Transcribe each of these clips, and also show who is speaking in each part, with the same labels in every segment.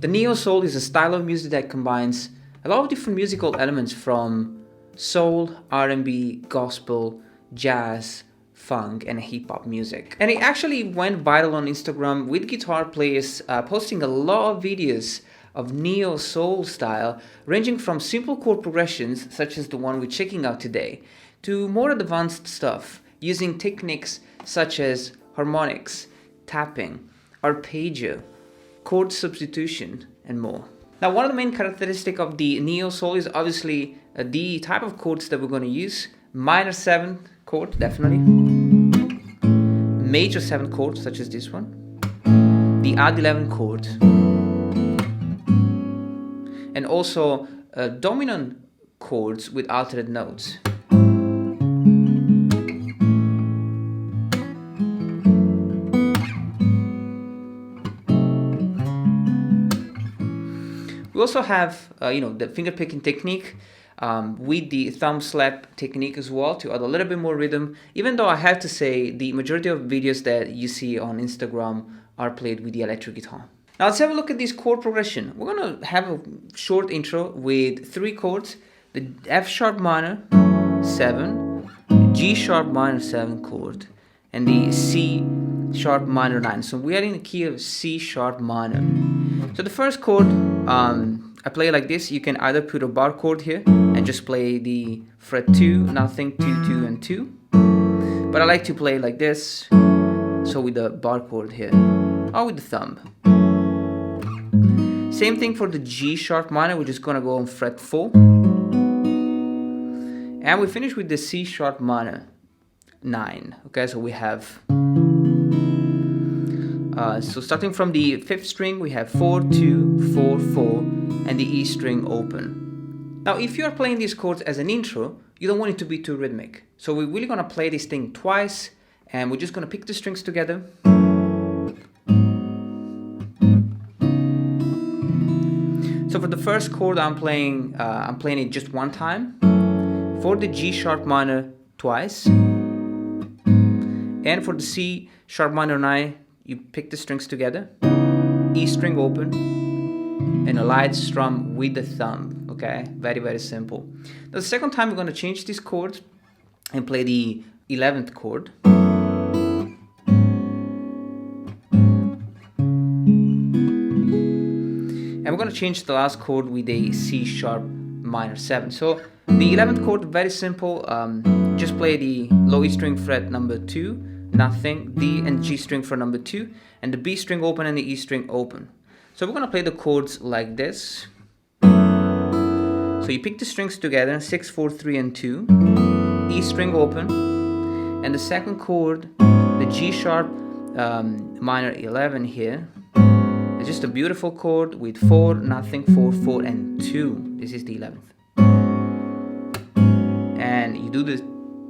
Speaker 1: The neo soul is a style of music that combines a lot of different musical elements from soul, R&B, gospel, jazz, funk, and hip hop music. And it actually went viral on Instagram with guitar players posting a lot of videos of neo soul style, ranging from simple chord progressions such as the one we're checking out today, to more advanced stuff using techniques such as harmonics, tapping, arpeggio, chord substitution, and more. Now, one of the main characteristics of the neo soul is obviously the type of chords that we're going to use. Minor 7 chord, definitely. Major 7 chord, such as this one. The odd 11 chord. And also dominant chords with altered notes. We also have the finger picking technique with the thumb slap technique as well to add a little bit more rhythm, even though I have to say the majority of videos that you see on Instagram are played with the electric guitar. Now let's have a look at this chord progression. We're going to have a short intro with 3 chords: the F sharp minor 7, G sharp minor 7 chord, and the C sharp minor 9. So we are in the key of C sharp minor. So the first chord, I play like this. You can either put a bar chord here and just play the fret 2, nothing, 2, 2, and 2. But I like to play like this, so with the bar chord here, or with the thumb. Same thing for the G sharp minor, we're just gonna go on fret 4. And we finish with the C sharp minor 9. Okay, so we have so starting from the 5th string, we have 4, 2, 4, 4, and the E string open. Now, if you are playing these chords as an intro, you don't want it to be too rhythmic. So we're really gonna play this thing twice, and we're just gonna pick the strings together. So for the first chord, I'm playing it just one time. For the G sharp minor, twice. And for the C sharp minor 9, you pick the strings together, E string open, and a light strum with the thumb. Okay, very, very simple. Now, the second time we're going to change this chord and play the 11th chord. And we're going to change the last chord with a C sharp minor 7. So the 11th chord, very simple. Just play the low E string fret number 2, nothing, D and G string for number 2, and the B string open and the E string open. So we're going to play the chords like this. So you pick the strings together, 6, 4, 3, and 2, E string open, and the second chord, the G sharp minor 11 here, is just a beautiful chord with 4, nothing, 4, 4, and 2. This is the 11th. And you do the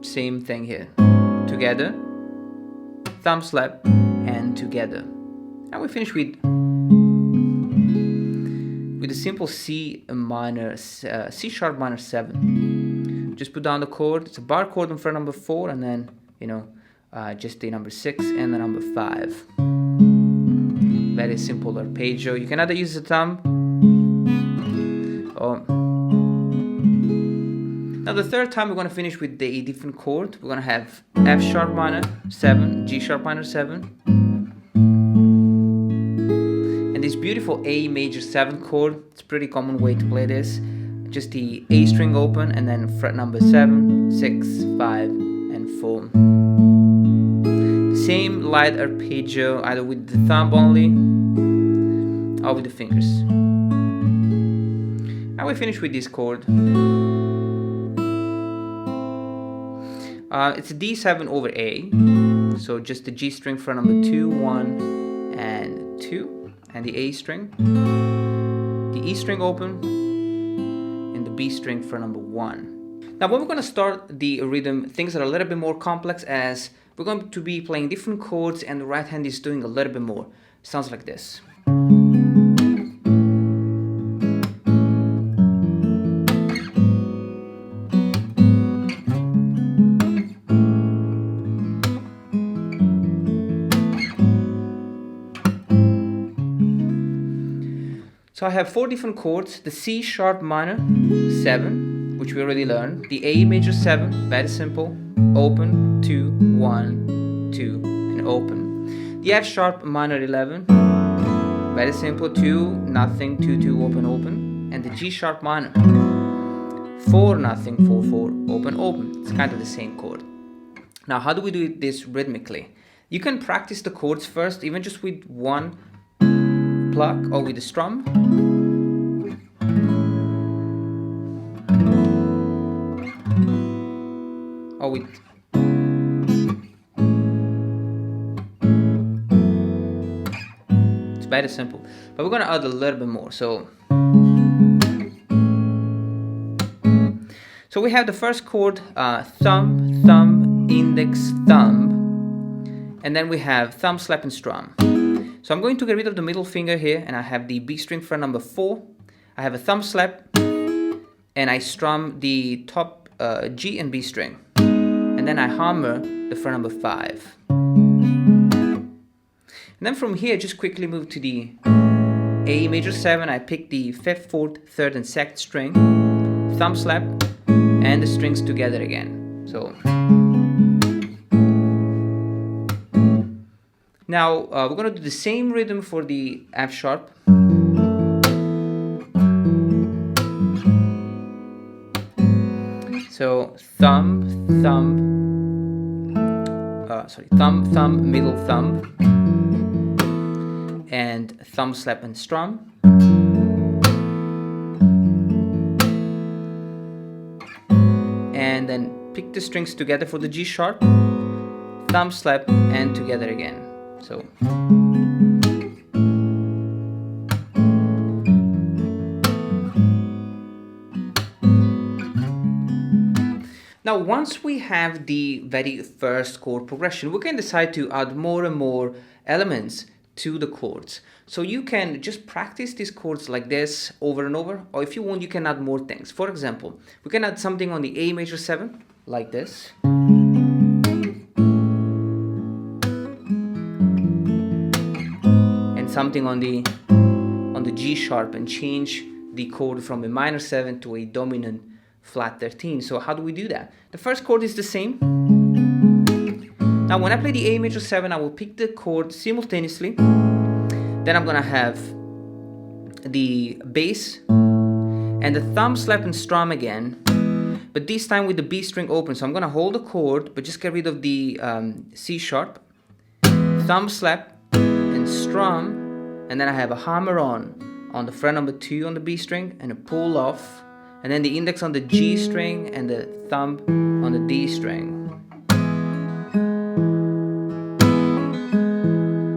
Speaker 1: same thing here. Together, thumb slap, and together. And we finish with a simple C sharp minor 7. Just put down the chord. It's a bar chord on fret number 4, and then just the number 6 and the number 5. Very simple arpeggio. You can either use the thumb or. Now the third time we're going to finish with the different chord. We're going to have F sharp minor 7, G sharp minor 7, and this beautiful A major 7 chord. It's a pretty common way to play this. Just the A string open and then fret number 7, 6, 5, and 4. The same light arpeggio either with the thumb only or with the fingers. And we finish with this chord. It's a D7 over A, so just the G string for number 2, 1, and 2, and the A string, the E string open, and the B string for number 1. Now when we're going to start the rhythm, things are a little bit more complex, as we're going to be playing different chords and the right hand is doing a little bit more. Sounds like this. So I have 4 different chords: the C sharp minor 7, which we already learned, the A major 7, very simple, open 2 1 2 and open, the F sharp minor 11, very simple, 2 nothing 2 2 open open, and the G sharp minor 4 nothing 4 4 open open. It's kind of the same chord. Now how do we do this rhythmically? You can practice the chords first, even just with one pluck or with a strum. Or with it's very simple, but we're gonna add a little bit more. So we have the first chord, thumb, thumb, index, thumb, and then we have thumb, slap, and strum. So I'm going to get rid of the middle finger here, and I have the B string fret number 4. I have a thumb slap, and I strum the top G and B string, and then I hammer the fret number 5. And then from here, just quickly move to the A major 7. I pick the 5th, 4th, 3rd, and 2nd string, thumb slap, and the strings together again. So now we're going to do the same rhythm for the F sharp. So thumb, thumb, thumb, thumb, middle thumb, and thumb slap and strum. And then pick the strings together for the G sharp, thumb slap, and together again. So now once we have the very first chord progression, we can decide to add more and more elements to the chords. So you can just practice these chords like this over and over, or if you want, you can add more things. For example, we can add something on the A major 7 like this, and something on the G sharp, and change the chord from a minor 7 to a dominant flat 13. So how do we do that? The first chord is the same. Now when I play the A major 7, I will pick the chord simultaneously. Then I'm gonna have the bass and the thumb slap and strum again, but this time with the B string open. So I'm gonna hold the chord, but just get rid of the C sharp, thumb slap and strum, and then I have a hammer on the fret number 2 on the B string, and a pull off, and then the index on the G string and the thumb on the D string.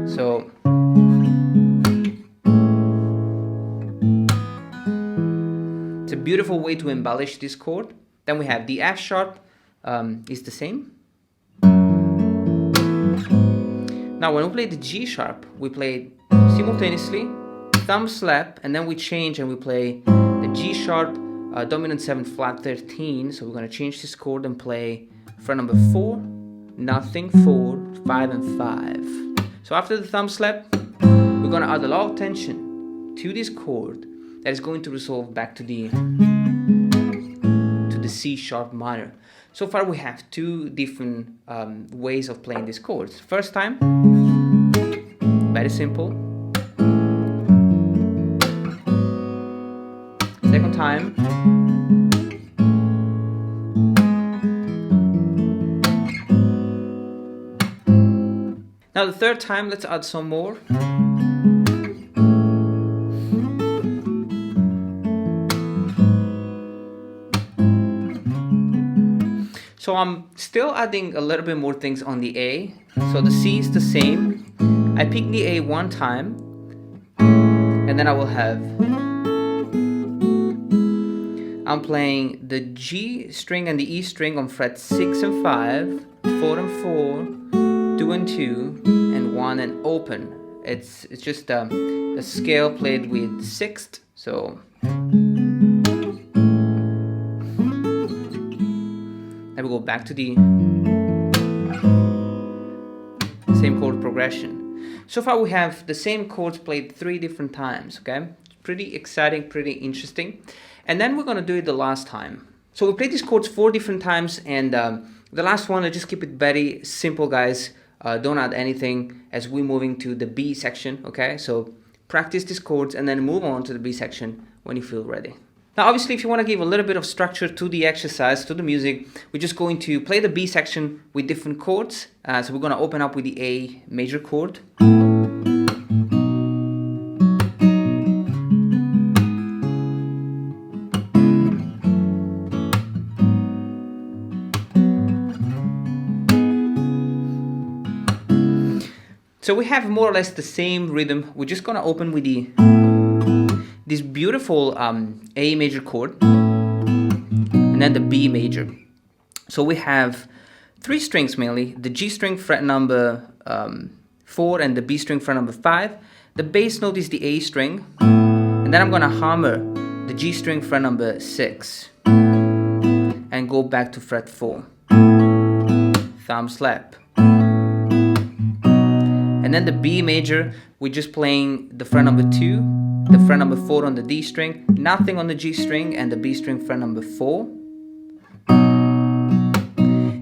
Speaker 1: So it's a beautiful way to embellish this chord. Then we have the F sharp is the same. Now when we play the G sharp, we play simultaneously, thumb slap, and then we change and we play the G sharp, dominant 7 flat 13. So we're going to change this chord and play fret number 4, nothing, 4, 5, and 5. So after the thumb slap, we're going to add a lot of tension to this chord that is going to resolve back to the C sharp minor. So far we have 2 different ways of playing these chords. First time, very simple. Second time, now the third time, let's add some more. So I'm still adding a little bit more things on the A. So the C is the same. I pick the A one time, and then I will have, I'm playing the G string and the E string on fret 6 and 5, 4 and 4, 2 and 2, and 1 and open. It's just a scale played with sixth. So then we go back to the same chord progression. So far we have the same chords played 3 different times, okay? pretty exciting, pretty interesting. And then we're gonna do it the last time. So we played these chords 4 different times, and the last one, I just keep it very simple, guys. Don't add anything as we're moving to the B section, okay? So practice these chords and then move on to the B section when you feel ready. Now, obviously, if you want to give a little bit of structure to the exercise, to the music, we're just going to play the B section with different chords. So we're going to open up with the A major chord. So we have more or less the same rhythm. We're just going to open with this beautiful A major chord, and then the B major. So we have 3 strings mainly, the G string fret number 4 and the B string fret number 5. The bass note is the A string, and then I'm gonna hammer the G string fret number 6 and go back to fret 4. Thumb slap. And then the B major, we're just playing the fret number 2, the fret number 4 on the D string, nothing on the G string, and the B string fret number 4.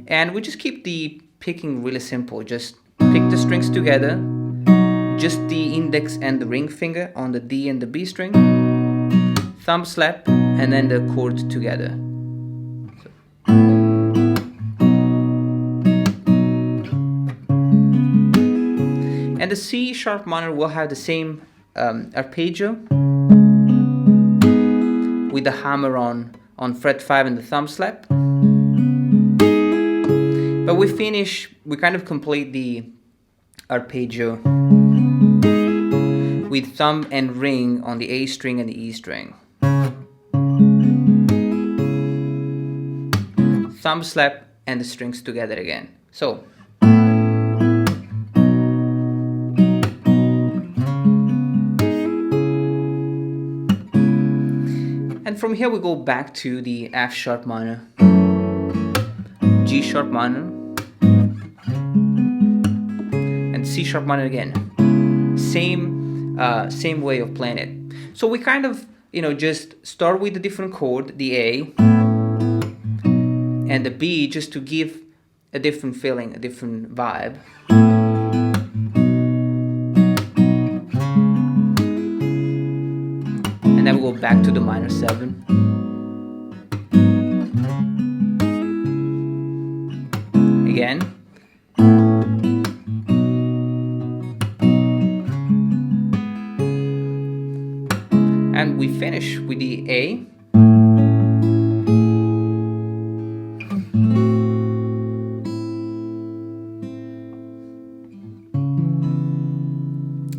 Speaker 1: And we just keep the picking really simple. Just pick the strings together, just the index and the ring finger on the D and the B string, thumb slap, and then the chord together. And the C sharp minor will have the same arpeggio with the hammer on fret 5 and the thumb slap. But we kind of complete the arpeggio with thumb and ring on the A string and the E string. Thumb slap and the strings together again. So and from here we go back to the F sharp minor, G sharp minor, and C sharp minor again. Same way of playing it. So we kind of, just start with a different chord, the A, and the B, just to give a different feeling, a different vibe. And then we go back to the minor 7. Again. And we finish with the A.